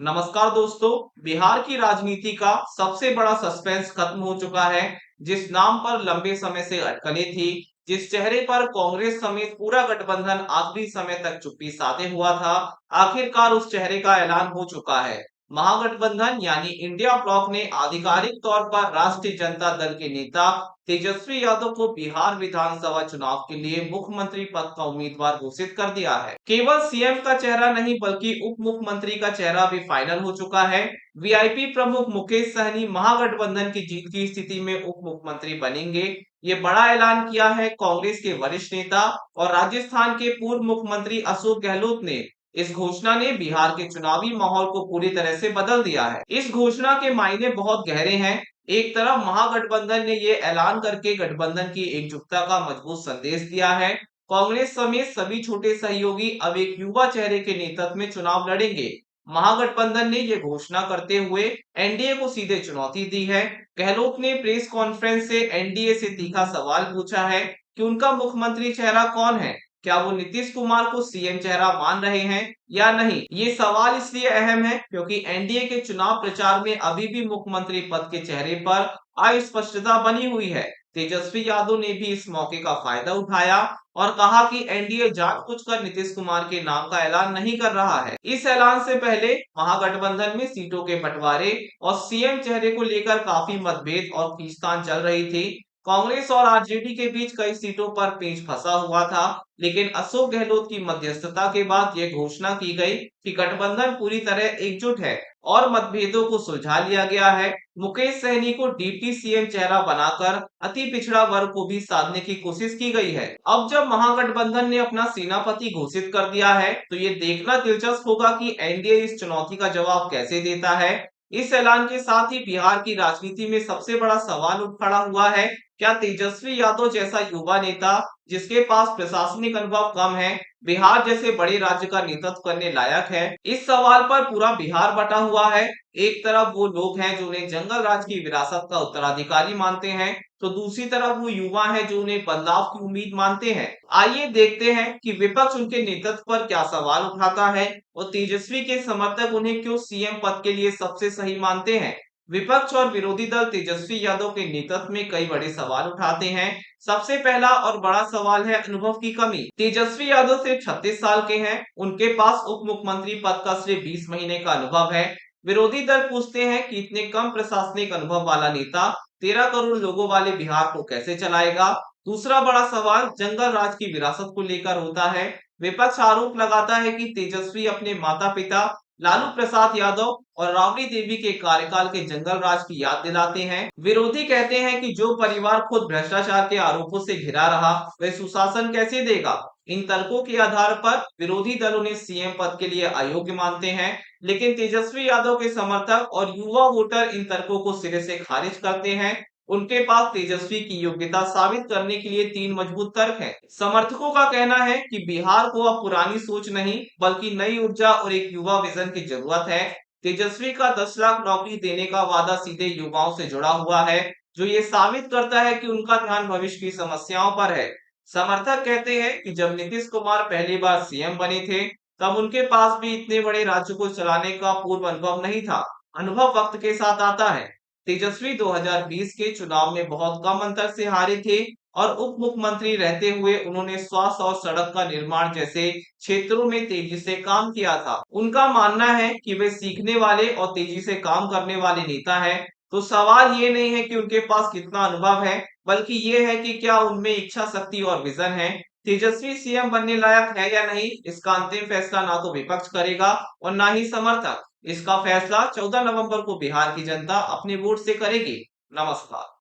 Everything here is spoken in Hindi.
नमस्कार दोस्तों। बिहार की राजनीति का सबसे बड़ा सस्पेंस खत्म हो चुका है। जिस नाम पर लंबे समय से अटकलें थी, जिस चेहरे पर कांग्रेस समेत पूरा गठबंधन आखिरी समय तक चुप्पी साधे हुआ था, आखिरकार उस चेहरे का ऐलान हो चुका है। महागठबंधन यानी इंडिया ब्लॉक ने आधिकारिक तौर पर राष्ट्रीय जनता दल के नेता तेजस्वी यादव को बिहार विधानसभा चुनाव के लिए मुख्यमंत्री पद का उम्मीदवार घोषित कर दिया है। केवल सीएम का चेहरा नहीं बल्कि उप मुख्यमंत्री का चेहरा भी फाइनल हो चुका है। वीआईपी प्रमुख मुकेश सहनी महागठबंधन की जीत की स्थिति में उप मुख्यमंत्री बनेंगे। ये बड़ा ऐलान किया है कांग्रेस के वरिष्ठ नेता और राजस्थान के पूर्व मुख्यमंत्री अशोक गहलोत ने। इस घोषणा ने बिहार के चुनावी माहौल को पूरी तरह से बदल दिया है। इस घोषणा के मायने बहुत गहरे हैं। एक तरफ महागठबंधन ने ये ऐलान करके गठबंधन की एकजुटता का मजबूत संदेश दिया है। कांग्रेस समेत सभी छोटे सहयोगी अब एक युवा चेहरे के नेतृत्व में चुनाव लड़ेंगे। महागठबंधन ने ये घोषणा करते हुए एनडीए को सीधे चुनौती दी है। गहलोत ने प्रेस कॉन्फ्रेंस से एनडीए से तीखा सवाल पूछा है कि उनका मुख्यमंत्री चेहरा कौन है। क्या वो नीतीश कुमार को सीएम चेहरा मान रहे हैं या नहीं? ये सवाल इसलिए अहम है क्योंकि एनडीए के चुनाव प्रचार में अभी भी मुख्यमंत्री पद के चेहरे पर अस्पष्टता बनी हुई है। तेजस्वी यादव ने भी इस मौके का फायदा उठाया और कहा कि एनडीए जानबूझकर नीतीश कुमार के नाम का ऐलान नहीं कर रहा है। इस ऐलान से पहले महागठबंधन में सीटों के बंटवारे और सीएम चेहरे को लेकर काफी मतभेद और खींचतान चल रही थी। कांग्रेस और आरजेडी के बीच कई सीटों पर पेंच फंसा हुआ था, लेकिन अशोक गहलोत की मध्यस्थता के बाद यह घोषणा की गई कि गठबंधन पूरी तरह एकजुट है और मतभेदों को सुलझा लिया गया है। मुकेश सहनी को डिप्टी सीएम चेहरा बनाकर अति पिछड़ा वर्ग को भी साधने की कोशिश की गई है। अब जब महागठबंधन ने अपना सेनापति घोषित कर दिया है, तो ये देखना दिलचस्प होगा कि एनडीए इस चुनौती का जवाब कैसे देता है। इस ऐलान के साथ ही बिहार की राजनीति में सबसे बड़ा सवाल उठ खड़ा हुआ है, क्या तेजस्वी यादव जैसा युवा नेता जिसके पास प्रशासनिक अनुभव कम है, बिहार जैसे बड़े राज्य का नेतृत्व करने लायक है? इस सवाल पर पूरा बिहार बटा हुआ है। एक तरफ वो लोग हैं जो उन्हें जंगल राज की विरासत का उत्तराधिकारी मानते हैं, तो दूसरी तरफ वो युवा हैं जो उन्हें बदलाव की उम्मीद मानते हैं। आइए देखते हैं कि विपक्ष उनके नेतृत्व पर क्या सवाल उठाता है और तेजस्वी के समर्थक उन्हें क्यों सीएम पद के लिए सबसे सही मानते हैं। विपक्ष और विरोधी दल तेजस्वी यादव के नेतृत्व में कई बड़े सवाल उठाते हैं। सबसे पहला और बड़ा सवाल है अनुभव की कमी। तेजस्वी यादव सिर्फ 36 साल के हैं, उनके पास उप मुख्यमंत्री पद का सिर्फ 20 महीने का अनुभव है। विरोधी दल पूछते हैं कि इतने कम प्रशासनिक अनुभव वाला नेता 13 करोड़ लोगों वाले बिहार को कैसे चलाएगा। दूसरा बड़ा सवाल जंगल राज की विरासत को लेकर होता है। विपक्ष आरोप लगाता है कि तेजस्वी अपने माता पिता लालू प्रसाद यादव और राबड़ी देवी के कार्यकाल के जंगल राज की याद दिलाते हैं। विरोधी कहते हैं कि जो परिवार खुद भ्रष्टाचार के आरोपों से घिरा रहा, वह सुशासन कैसे देगा। इन तर्कों के आधार पर विरोधी दल उन्हें सीएम पद के लिए अयोग्य मानते हैं, लेकिन तेजस्वी यादव के समर्थक और युवा वोटर इन तर्कों को सिरे से खारिज करते हैं। उनके पास तेजस्वी की योग्यता साबित करने के लिए 3 मजबूत तर्क हैं। समर्थकों का कहना है कि बिहार को अब पुरानी सोच नहीं बल्कि नई ऊर्जा और एक युवा विजन की जरूरत है। तेजस्वी का 10 लाख नौकरी देने का वादा सीधे युवाओं से जुड़ा हुआ है, जो ये साबित करता है कि उनका ध्यान भविष्य की समस्याओं पर है। समर्थक कहते हैं कि जब नीतीश कुमार पहली बार सीएम बने थे, तब उनके पास भी इतने बड़े राज्य को चलाने का पूर्व अनुभव नहीं था। अनुभव वक्त के साथ आता है। तेजस्वी 2020 के चुनाव में बहुत कम अंतर से हारे थे और उप मुख्यमंत्री रहते हुए उन्होंने स्वास्थ्य और सड़क का निर्माण जैसे क्षेत्रों में तेजी से काम किया था। उनका मानना है कि वे सीखने वाले और तेजी से काम करने वाले नेता हैं। तो सवाल ये नहीं है कि उनके पास कितना अनुभव है, बल्कि ये है कि क्या उनमें इच्छा शक्ति और विजन है। तेजस्वी सीएम बनने लायक है या नहीं, इसका अंतिम फैसला ना तो विपक्ष करेगा और ना ही समर्थक। इसका फैसला 14 नवंबर को बिहार की जनता अपने वोट से करेगी। नमस्कार।